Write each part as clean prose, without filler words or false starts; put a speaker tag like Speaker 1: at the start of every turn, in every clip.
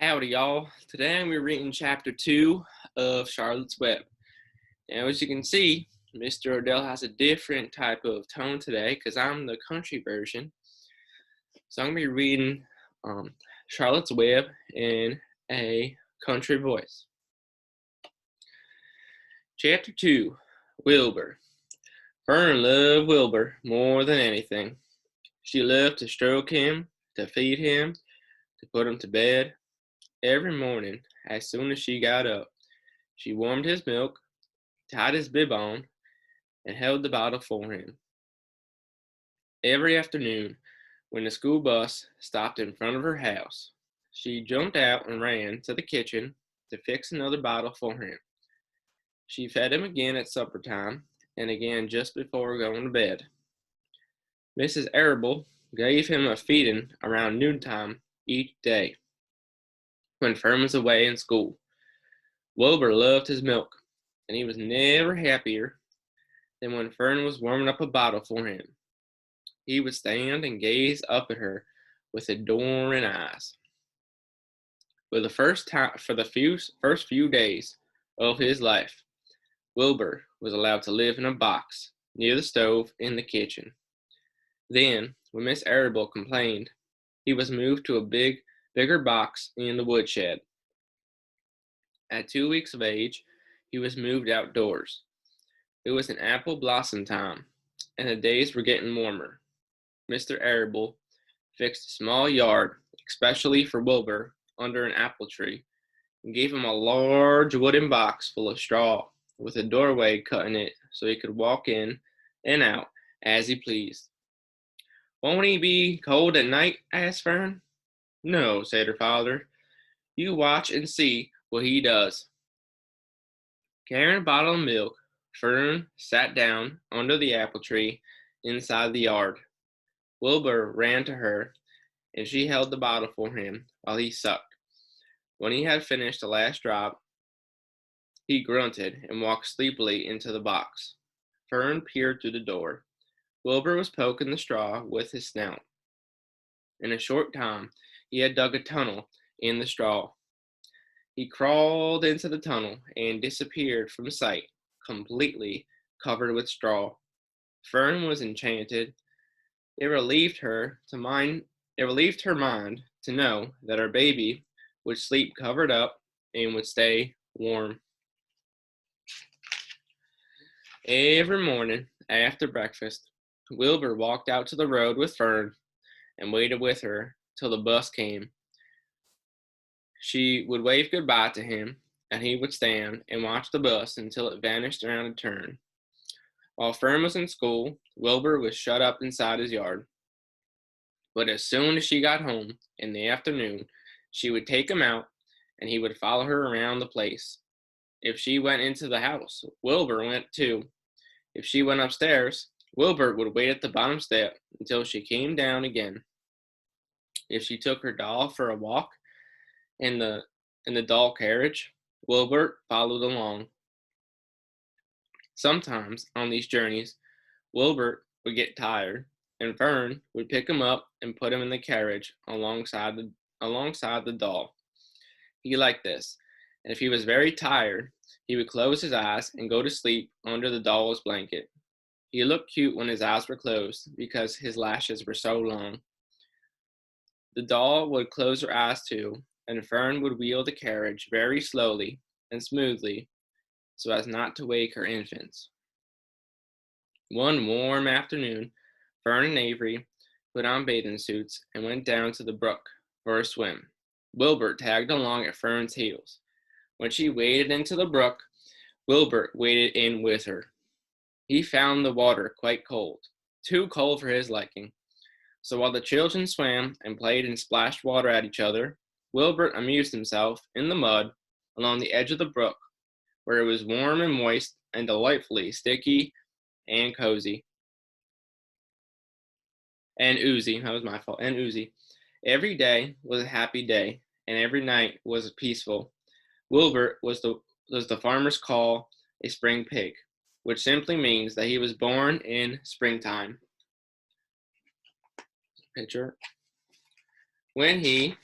Speaker 1: Howdy, y'all. Today I'm reading chapter 2 of Charlotte's Web. Now, as you can see, Mr. Odell has a different type of tone today because I'm the country version. So I'm going to be reading Charlotte's Web in a country voice. Chapter 2, Wilbur. Fern loved Wilbur more than anything. She loved to stroke him, to feed him, to put him to bed. Every morning, as soon as she got up, she warmed his milk, tied his bib on, and held the bottle for him. Every afternoon, when the school bus stopped in front of her house, she jumped out and ran to the kitchen to fix another bottle for him. She fed him again at supper time and again just before going to bed. Mrs. Arable gave him a feeding around noontime each day when Fern was away in school. Wilbur loved his milk, and he was never happier than when Fern was warming up a bottle for him. He would stand and gaze up at her with adoring eyes. For the first few days of his life, Wilbur was allowed to live in a box near the stove in the kitchen. Then, when Miss Arable complained, he was moved to a bigger box in the woodshed. At 2 weeks of age, he was moved outdoors. It was an apple blossom time, and the days were getting warmer. Mr. Arable fixed a small yard, especially for Wilbur, under an apple tree, and gave him a large wooden box full of straw, with a doorway cut in it so he could walk in and out as he pleased. "Won't he be cold at night?" asked Fern. "No," said her father. "You watch and see what he does." Carrying a bottle of milk, Fern sat down under the apple tree inside the yard. Wilbur ran to her, and she held the bottle for him while he sucked. When he had finished the last drop, he grunted and walked sleepily into the box. Fern peered through the door. Wilbur was poking the straw with his snout. In a short time, he had dug a tunnel in the straw. He crawled into the tunnel and disappeared from sight, completely covered with straw. Fern was enchanted. It relieved her mind to know that her baby would sleep covered up and would stay warm. Every morning after breakfast, Wilbur walked out to the road with Fern and waited with her till the bus came. She would wave goodbye to him, and he would stand and watch the bus until it vanished around a turn. While Fern was in school, Wilbur was shut up inside his yard. But as soon as she got home in the afternoon, she would take him out, and he would follow her around the place. If she went into the house, Wilbur went too. If she went upstairs, Wilbur would wait at the bottom step until she came down again. If she took her doll for a walk in the doll carriage, Wilbur followed along. Sometimes on these journeys, Wilbur would get tired, and Fern would pick him up and put him in the carriage alongside the doll. He liked this, and if he was very tired, he would close his eyes and go to sleep under the doll's blanket. He looked cute when his eyes were closed because his lashes were so long. The doll would close her eyes too, and Fern would wheel the carriage very slowly and smoothly so as not to wake her infants. One warm afternoon, Fern and Avery put on bathing suits and went down to the brook for a swim. Wilbur tagged along at Fern's heels. When she waded into the brook, Wilbur waded in with her. He found the water quite cold, too cold for his liking. So while the children swam and played and splashed water at each other, Wilbur amused himself in the mud along the edge of the brook, where it was warm and moist and delightfully sticky and cozy. And oozy, that was my fault, and oozy. Every day was a happy day, and every night was peaceful. Wilbur was the farmers call a spring pig, which simply means that he was born in springtime. Picture. When he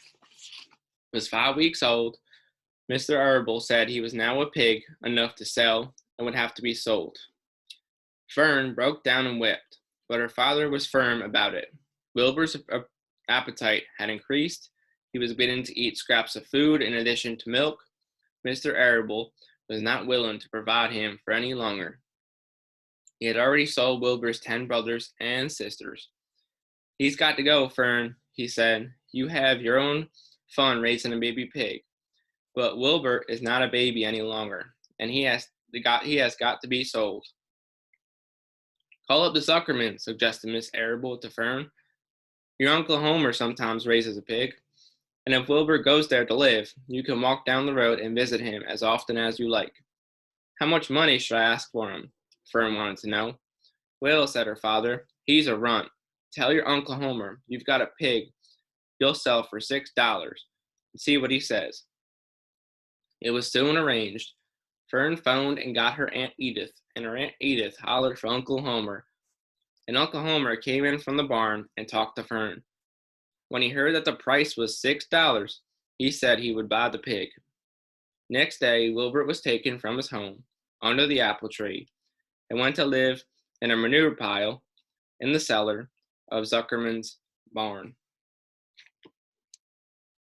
Speaker 1: Was 5 weeks old, Mr. Herbal said he was now a pig enough to sell and would have to be sold. Fern broke down and wept, but her father was firm about it. Wilbur's appetite had increased. He was beginning to eat scraps of food in addition to milk. Mr. Arable was not willing to provide him for any longer. He had already sold Wilbur's 10 brothers and sisters. He's got to go, Fern, he said. You have your own fun raising a baby pig. But Wilbur is not a baby any longer, and he has got to be sold. Call up the Zuckerman, suggested Miss Arable to Fern. Your Uncle Homer sometimes raises a pig, and if Wilbur goes there to live, you can walk down the road and visit him as often as you like. How much money should I ask for him? Fern wanted to know. Well, said her father, he's a runt. Tell your Uncle Homer you've got a pig you'll sell for $6 and see what he says. It was soon arranged. Fern phoned and got her Aunt Edith, and her Aunt Edith hollered for Uncle Homer. And Uncle Homer came in from the barn and talked to Fern. When he heard that the price was $6, he said he would buy the pig. Next day, Wilbur was taken from his home under the apple tree and went to live in a manure pile in the cellar of Zuckerman's barn.